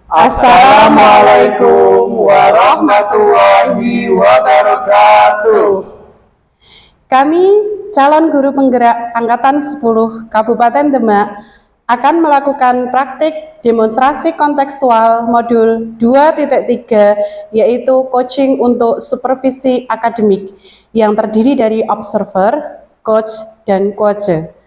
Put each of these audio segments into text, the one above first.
Assalamualaikum warahmatullahi wabarakatuh. Kami calon guru penggerak Angkatan 10 Kabupaten Demak akan melakukan praktik demonstrasi kontekstual modul 2.3 yaitu coaching untuk supervisi akademik yang terdiri dari observer, coach, dan coacher.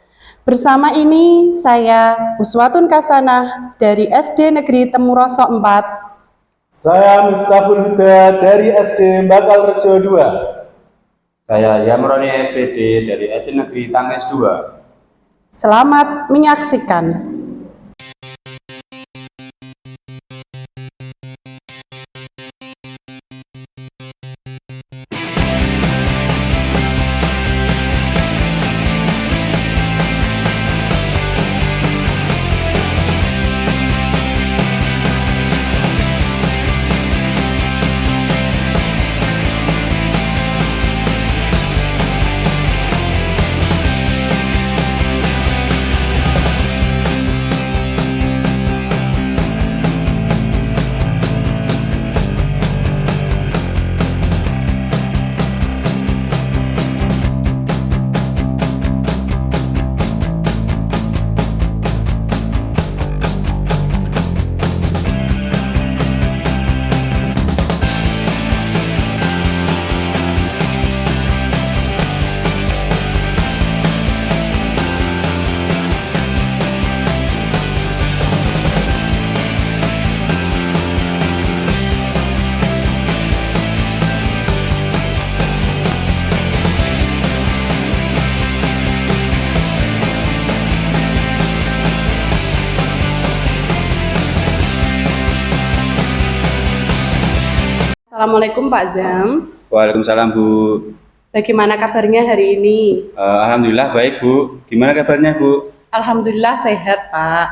Bersama ini saya Uswatun Kasanah dari SD Negeri Temuroso 4. Saya Miftahul Huda dari SD Bakal Rejo 2. Saya Yamroni SPD dari SD Negeri Tangis 2. Selamat menyaksikan. Assalamualaikum Pak Zam. Waalaikumsalam Bu. Bagaimana kabarnya hari ini? Alhamdulillah baik Bu. Gimana kabarnya Bu? Alhamdulillah sehat Pak.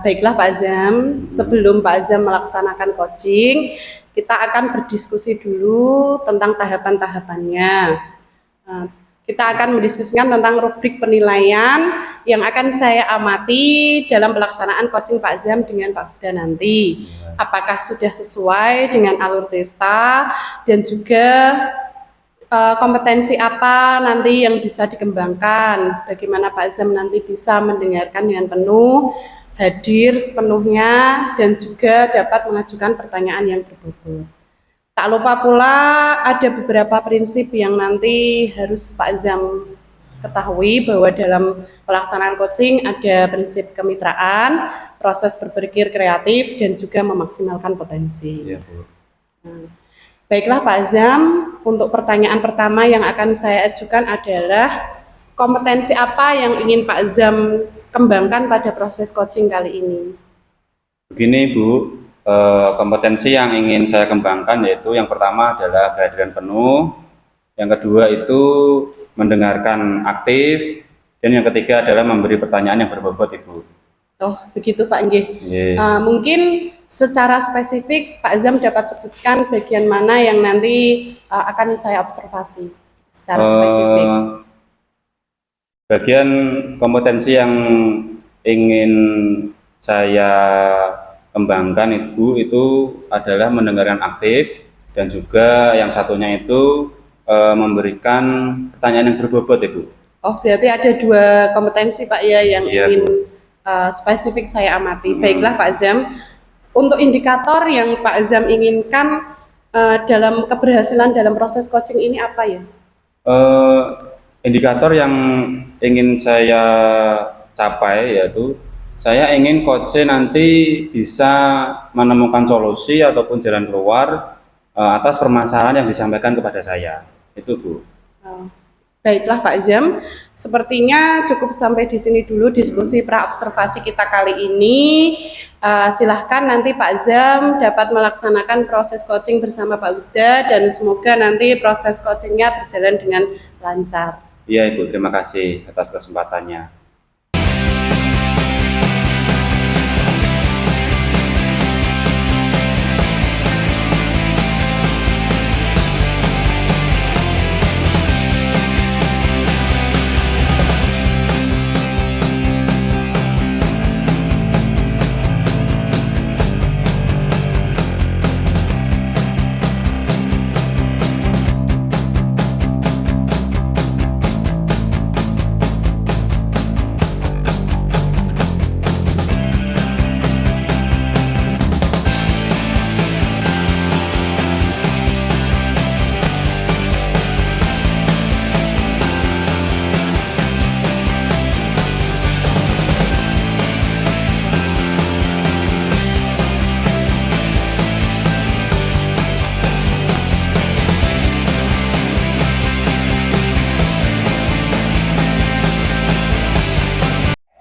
Baiklah Pak Zam, sebelum Pak Zam melaksanakan coaching, kita akan berdiskusi dulu tentang tahapan-tahapannya. Kita akan mendiskusikan tentang rubrik penilaian yang akan saya amati dalam pelaksanaan coaching Pak Zam dengan Pak Huda nanti. Apakah sudah sesuai dengan alur tirta dan juga kompetensi apa nanti yang bisa dikembangkan, bagaimana Pak Zam nanti bisa mendengarkan dengan penuh, hadir sepenuhnya, dan juga dapat mengajukan pertanyaan yang berbobot. Tak lupa pula ada beberapa prinsip yang nanti harus Pak Zam ketahui bahwa dalam pelaksanaan coaching ada prinsip kemitraan, proses berpikir kreatif, dan juga memaksimalkan potensi. Iya Bu. Baiklah Pak Zam, untuk pertanyaan pertama yang akan saya ajukan adalah kompetensi apa yang ingin Pak Zam kembangkan pada proses coaching kali ini? Begini Bu, kompetensi yang ingin saya kembangkan yaitu yang pertama adalah kehadiran penuh, yang kedua itu mendengarkan aktif, dan yang ketiga adalah memberi pertanyaan yang berbobot Ibu. Oh begitu Pak Nggih. Mungkin secara spesifik Pak Zam dapat sebutkan bagian mana yang nanti akan saya observasi secara spesifik. Bagian kompetensi yang ingin saya kembangkan Ibu itu adalah mendengarkan aktif, dan juga yang satunya itu memberikan pertanyaan yang berbobot Ibu. Oh berarti ada dua kompetensi Pak ya yang ingin spesifik saya amati. Baiklah Pak Zam, untuk indikator yang Pak Zam inginkan dalam keberhasilan dalam proses coaching ini apa ya? Indikator yang ingin saya capai yaitu saya ingin coach nanti bisa menemukan solusi ataupun jalan keluar atas permasalahan yang disampaikan kepada saya. Itu Bu. Baiklah Pak Zam, sepertinya cukup sampai di sini dulu diskusi pra-observasi kita kali ini. Silahkan nanti Pak Zam dapat melaksanakan proses coaching bersama Pak Huda, dan semoga nanti proses coachingnya berjalan dengan lancar. Iya Ibu, terima kasih atas kesempatannya.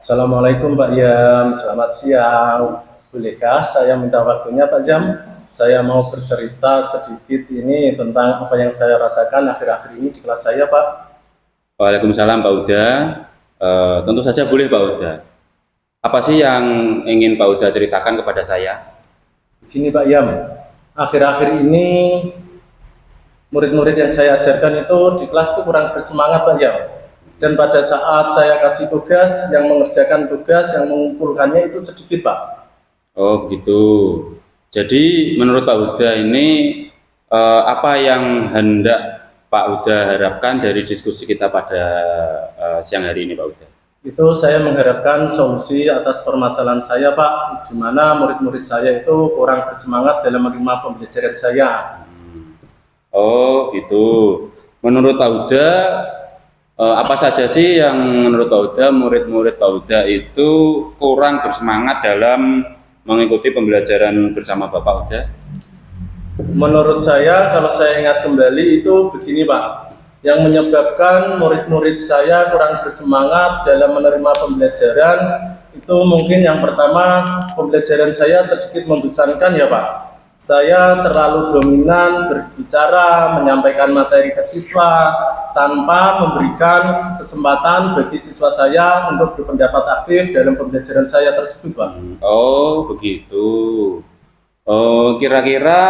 Assalamualaikum Pak Yam, selamat siang. Bolehkah saya minta waktunya Pak Jam? Saya mau bercerita sedikit ini tentang apa yang saya rasakan akhir-akhir ini di kelas saya Pak. Waalaikumsalam Pak Uda. Tentu saja boleh Pak Uda. Apa sih yang ingin Pak Uda ceritakan kepada saya? Begini Pak Yam, akhir-akhir ini murid-murid yang saya ajarkan itu di kelas itu kurang bersemangat Pak Yam. Dan pada saat saya kasih tugas, yang mengerjakan tugas, yang mengumpulkannya itu sedikit Pak. Oh gitu. Jadi menurut Pak Uda ini apa yang hendak Pak Uda harapkan dari diskusi kita pada siang hari ini Pak Uda? Itu saya mengharapkan solusi atas permasalahan saya Pak, di mana murid-murid saya itu kurang bersemangat dalam menerima pembelajaran saya. Oh gitu. Menurut Pak Uda, apa saja sih yang menurut Pak Uda, murid-murid Pak Uda itu kurang bersemangat dalam mengikuti pembelajaran bersama Bapak Uda? Menurut saya, kalau saya ingat kembali itu begini Pak, yang menyebabkan murid-murid saya kurang bersemangat dalam menerima pembelajaran itu mungkin yang pertama, pembelajaran saya sedikit membosankan ya Pak. Saya terlalu dominan berbicara, menyampaikan materi ke siswa tanpa memberikan kesempatan bagi siswa saya untuk berpendapat aktif dalam pembelajaran saya tersebut Pak. Oh begitu. Oh, kira-kira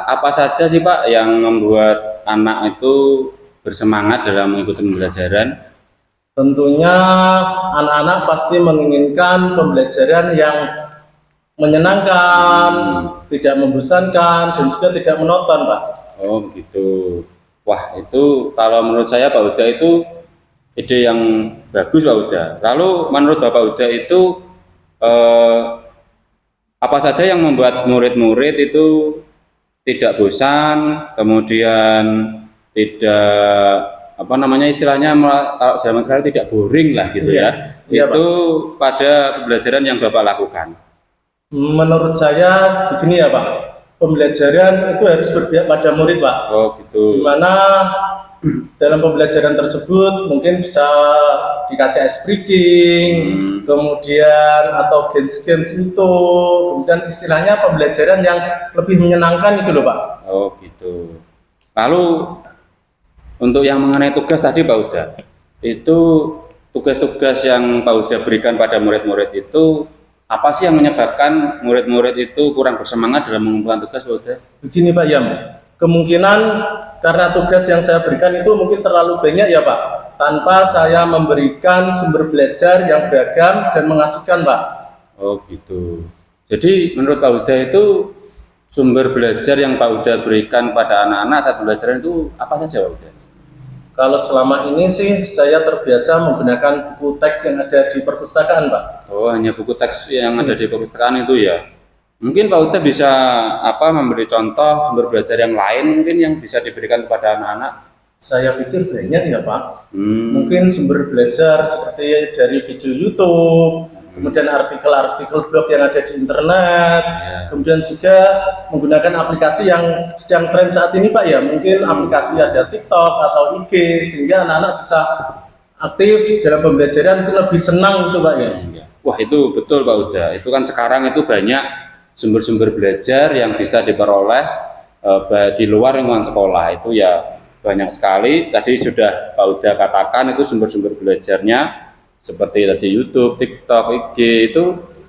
apa saja sih Pak yang membuat anak itu bersemangat dalam mengikuti pembelajaran? Tentunya anak-anak pasti menginginkan pembelajaran yang menyenangkan, tidak membosankan, dan juga tidak monoton Pak. Oh begitu. Wah itu kalau menurut saya Pak Uda itu ide yang bagus Pak Uda. Lalu menurut Bapak Uda itu apa saja yang membuat murid-murid itu tidak bosan, kemudian tidak apa namanya istilahnya kalau zaman sekarang tidak boring lah gitu ya. Iya, itu Pak. pada pembelajaran yang Bapak lakukan. Menurut saya begini ya Pak, pembelajaran itu harus berpihak pada murid Pak. Oh gitu. Dimana dalam pembelajaran tersebut mungkin bisa dikasih ice breaking, kemudian atau games-games itu, kemudian istilahnya pembelajaran yang lebih menyenangkan itu loh Pak. Oh gitu. Lalu untuk yang mengenai tugas tadi Pak Uda, itu tugas-tugas yang Pak Uda berikan pada murid-murid itu apa sih yang menyebabkan murid-murid itu kurang bersemangat dalam mengumpulkan tugas Pak Uda? Begini Pak Yam, kemungkinan karena tugas yang saya berikan itu mungkin terlalu banyak ya Pak, tanpa saya memberikan sumber belajar yang beragam dan mengasihkan Pak. Oh gitu. Jadi menurut Pak Uda itu sumber belajar yang Pak Uda berikan pada anak-anak saat pembelajaran itu apa saja Pak Uda? Kalau selama ini sih saya terbiasa menggunakan buku teks yang ada di perpustakaan Pak. Oh hanya buku teks yang ada di perpustakaan itu ya? Mungkin Pak Uda bisa memberi contoh sumber belajar yang lain mungkin yang bisa diberikan kepada anak-anak? Saya pikir banyak ya Pak. Mungkin sumber belajar seperti dari video YouTube, kemudian artikel-artikel blog yang ada di internet, kemudian juga menggunakan aplikasi yang sedang tren saat ini Pak ya. Mungkin aplikasi ada TikTok atau IG sehingga anak-anak bisa aktif dalam pembelajaran, itu lebih senang itu Pak ya. Wah itu betul Pak Uda. Itu kan sekarang itu banyak sumber-sumber belajar yang bisa diperoleh di luar lingkungan sekolah itu ya banyak sekali. Tadi sudah Pak Uda katakan itu sumber-sumber belajarnya seperti tadi YouTube, TikTok, IG itu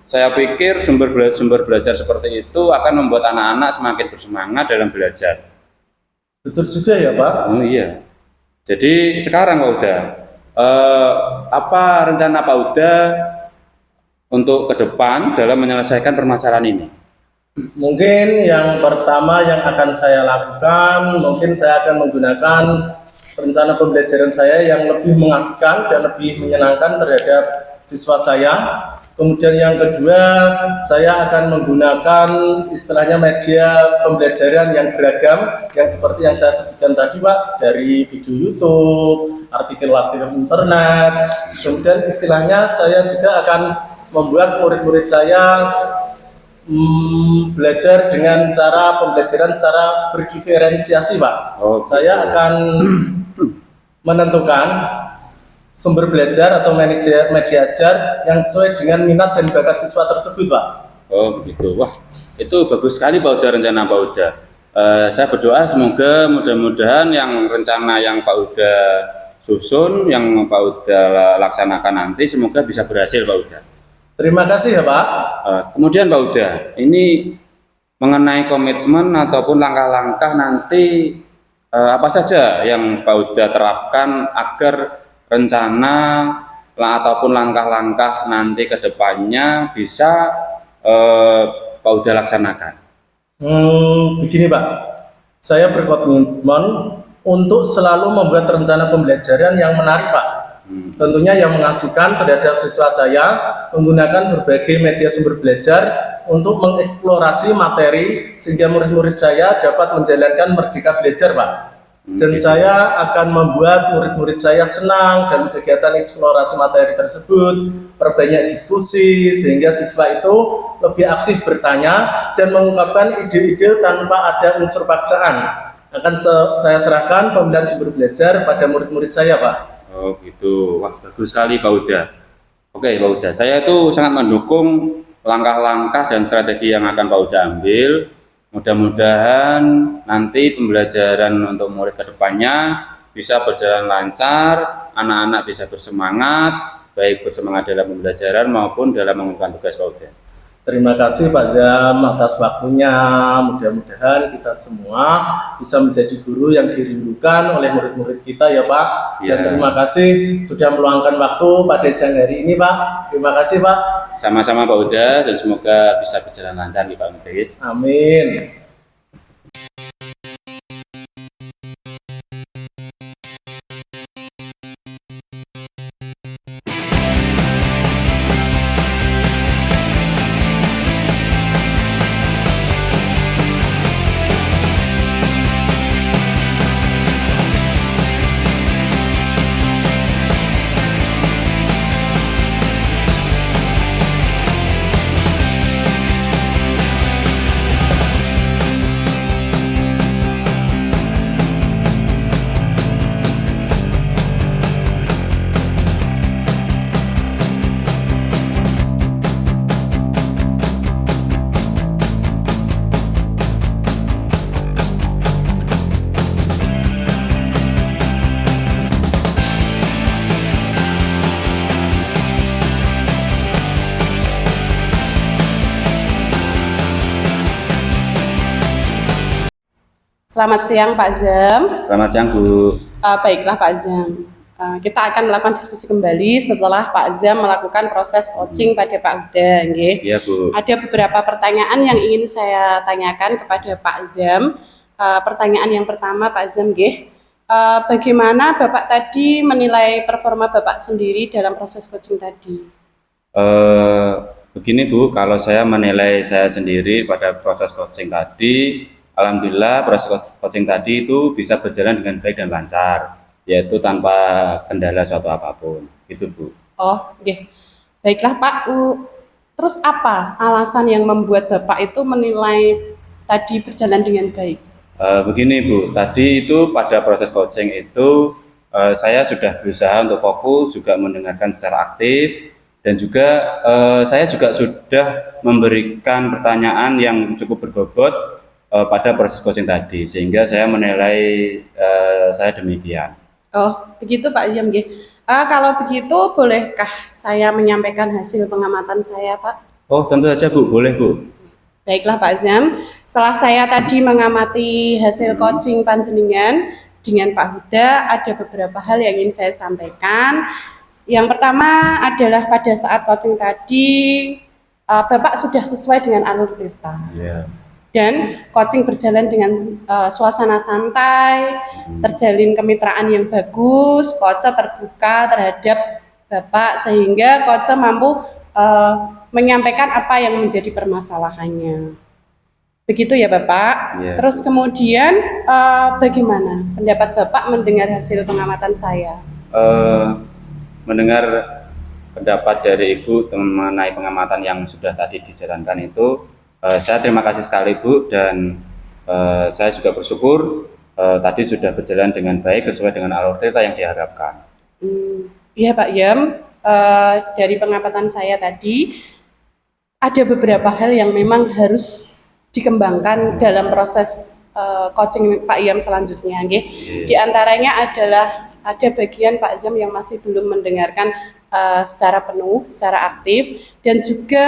saya pikir sumber belajar seperti itu akan membuat anak-anak semakin bersemangat dalam belajar. Betul juga ya Pak. Oh iya. Jadi sekarang Pak Uda, apa rencana Pak Uda untuk ke depan dalam menyelesaikan permasalahan ini? Mungkin yang pertama yang akan saya lakukan, mungkin saya akan menggunakan rencana pembelajaran saya yang lebih mengasihkan dan lebih menyenangkan terhadap siswa saya. Kemudian yang kedua, saya akan menggunakan istilahnya media pembelajaran yang beragam, yang seperti yang saya sebutkan tadi Pak, dari video YouTube, artikel-artikel internet. Kemudian istilahnya saya juga akan membuat murid-murid saya belajar dengan cara pembelajaran secara berdiferensiasi Pak. Saya akan menentukan sumber belajar atau media ajar yang sesuai dengan minat dan bakat siswa tersebut, Pak. Oh begitu. Wah, itu bagus sekali Pak Uda, rencana Pak Uda. Saya berdoa semoga mudah-mudahan yang rencana yang Pak Uda susun, yang Pak Uda laksanakan nanti semoga bisa berhasil Pak Uda. Terima kasih ya, Pak. Kemudian Pak Uda, ini mengenai komitmen ataupun langkah-langkah nanti apa saja yang Pak Uda terapkan agar rencana ataupun langkah-langkah nanti ke depannya bisa Pak Uda laksanakan. Begini Pak, saya berkomitmen untuk selalu membuat rencana pembelajaran yang menarik Pak. Tentunya yang mengasihkan terhadap siswa saya, menggunakan berbagai media sumber belajar untuk mengeksplorasi materi sehingga murid-murid saya dapat menjalankan merdeka belajar Pak. Dan saya akan membuat murid-murid saya senang dalam kegiatan eksplorasi materi tersebut, perbanyak diskusi sehingga siswa itu lebih aktif bertanya dan mengungkapkan ide-ide tanpa ada unsur paksaan. Akan saya serahkan pemilihan sumber belajar pada murid-murid saya, Pak. Oh gitu, wah bagus sekali Pak Uda. Oke Pak Uda, saya itu sangat mendukung langkah-langkah dan strategi yang akan Pak Uda ambil. Mudah-mudahan nanti pembelajaran untuk murid kedepannya bisa berjalan lancar, anak-anak bisa bersemangat, baik bersemangat dalam pembelajaran maupun dalam mengerjakan tugas Pak Uda. Terima kasih Pak Zam atas waktunya. Mudah-mudahan kita semua bisa menjadi guru yang dirindukan oleh murid-murid kita ya Pak. Ya. Dan terima kasih sudah meluangkan waktu pada siang hari ini Pak. Terima kasih Pak. Sama-sama Pak Uda, dan semoga bisa berjalan lancar nih Pak Uda. Amin. Selamat siang Pak Zam. Selamat siang Bu. Baiklah Pak Zam, kita akan melakukan diskusi kembali setelah Pak Zam melakukan proses coaching pada Pak Uda. Iya Bu. Ada beberapa pertanyaan yang ingin saya tanyakan kepada Pak Zam. Pertanyaan yang pertama Pak Zam, bagaimana Bapak tadi menilai performa Bapak sendiri dalam proses coaching tadi? Begini Bu, kalau saya menilai saya sendiri pada proses coaching tadi, alhamdulillah proses coaching tadi itu bisa berjalan dengan baik dan lancar, yaitu tanpa kendala suatu apapun, gitu Bu. Oh, baiklah Pak. Terus apa alasan yang membuat Bapak itu menilai tadi berjalan dengan baik? Begini Bu, tadi itu pada proses coaching itu saya sudah berusaha untuk fokus, juga mendengarkan secara aktif, dan juga saya juga sudah memberikan pertanyaan yang cukup berbobot pada proses coaching tadi, sehingga saya menilai saya demikian. Oh, begitu Pak Zam. Kalau begitu, bolehkah saya menyampaikan hasil pengamatan saya, Pak? Oh, tentu saja Bu, boleh Bu. Baiklah Pak Zam, setelah saya tadi mengamati hasil coaching panjenengan dengan Pak Huda, ada beberapa hal yang ingin saya sampaikan. Yang pertama adalah pada saat coaching tadi, Bapak sudah sesuai dengan alur tirta. Yeah. Dan coaching berjalan dengan suasana santai, terjalin kemitraan yang bagus, coach terbuka terhadap Bapak sehingga coach mampu menyampaikan apa yang menjadi permasalahannya. Begitu ya Bapak. Yeah. Terus kemudian bagaimana pendapat Bapak mendengar hasil pengamatan saya? Mendengar pendapat dari Ibu mengenai pengamatan yang sudah tadi dijalankan itu, saya terima kasih sekali Bu, dan saya juga bersyukur tadi sudah berjalan dengan baik sesuai dengan alur tirta yang diharapkan. Iya Pak Yam, dari pengamatan saya tadi ada beberapa hal yang memang harus dikembangkan dalam proses coaching Pak Yam selanjutnya. Nggih. Di antaranya adalah ada bagian Pak Zam yang masih belum mendengarkan secara penuh, secara aktif, dan juga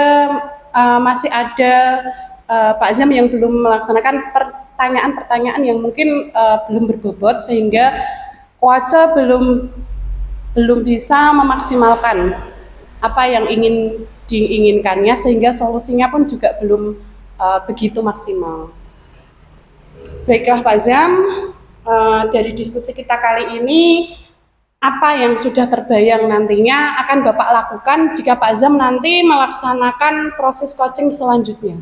masih ada Pak Zam yang belum melaksanakan pertanyaan-pertanyaan yang mungkin belum berbobot sehingga Koace belum bisa memaksimalkan apa yang ingin diinginkannya sehingga solusinya pun juga belum begitu maksimal. Baiklah Pak Zam, dari diskusi kita kali ini apa yang sudah terbayang nantinya akan Bapak lakukan jika Pak Zam nanti melaksanakan proses coaching selanjutnya?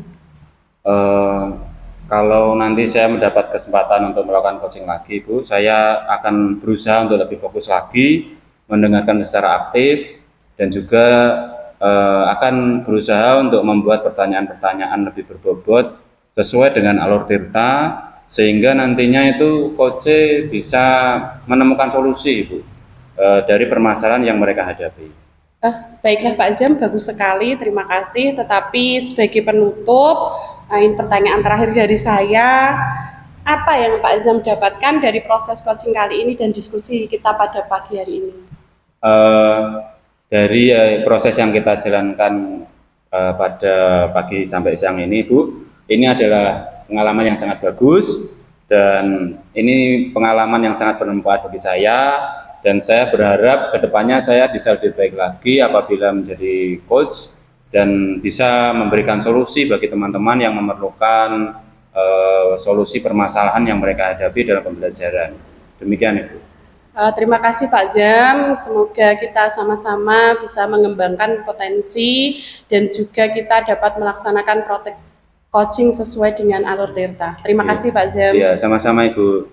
Kalau nanti saya mendapat kesempatan untuk melakukan coaching lagi, Bu, saya akan berusaha untuk lebih fokus lagi, mendengarkan secara aktif, dan juga akan berusaha untuk membuat pertanyaan-pertanyaan lebih berbobot sesuai dengan alur tirta, sehingga nantinya itu coach bisa menemukan solusi, Bu, dari permasalahan yang mereka hadapi. Baiklah Pak Zam, bagus sekali, terima kasih. Tetapi sebagai penutup, ini pertanyaan terakhir dari saya, apa yang Pak Zam dapatkan dari proses coaching kali ini dan diskusi kita pada pagi hari ini? Dari proses yang kita jalankan pada pagi sampai siang ini, Bu, ini adalah pengalaman yang sangat bagus, dan ini pengalaman yang sangat bermanfaat bagi saya, dan saya berharap kedepannya saya bisa lebih baik lagi apabila menjadi coach dan bisa memberikan solusi bagi teman-teman yang memerlukan solusi permasalahan yang mereka hadapi dalam pembelajaran. Demikian, Ibu. Terima kasih Pak Zam, semoga kita sama-sama bisa mengembangkan potensi dan juga kita dapat melaksanakan praktek coaching sesuai dengan alur tirta. Terima kasih Pak Zam. Iya, sama-sama Ibu.